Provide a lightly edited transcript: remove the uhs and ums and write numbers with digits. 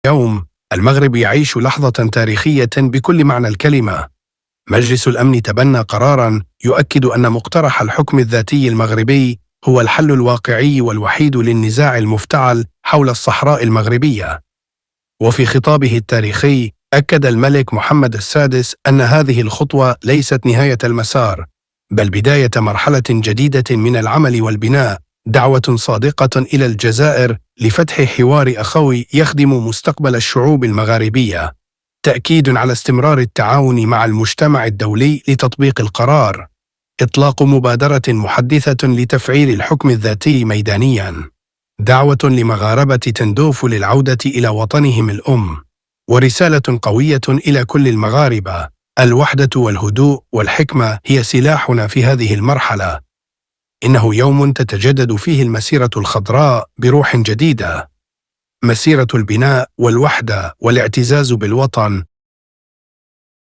اليوم المغرب يعيش لحظة تاريخية بكل معنى الكلمة. مجلس الأمن تبنى قراراً يؤكد أن مقترح الحكم الذاتي المغربي هو الحل الواقعي والوحيد للنزاع المفتعل حول الصحراء المغربية. وفي خطابه التاريخي أكد الملك محمد السادس أن هذه الخطوة ليست نهاية المسار، بل بداية مرحلة جديدة من العمل والبناء، دعوة صادقة إلى الجزائر لفتح حوار أخوي يخدم مستقبل الشعوب المغاربية، تأكيد على استمرار التعاون مع المجتمع الدولي لتطبيق القرار، إطلاق مبادرة محدثة لتفعيل الحكم الذاتي ميدانياً، دعوة لمغاربة تندوف للعودة إلى وطنهم الأم، ورسالة قوية إلى كل المغاربة: الوحدة والهدوء والحكمة هي سلاحنا في هذه المرحلة. إنه يوم تتجدد فيه المسيرة الخضراء بروح جديدة، مسيرة البناء والوحدة والاعتزاز بالوطن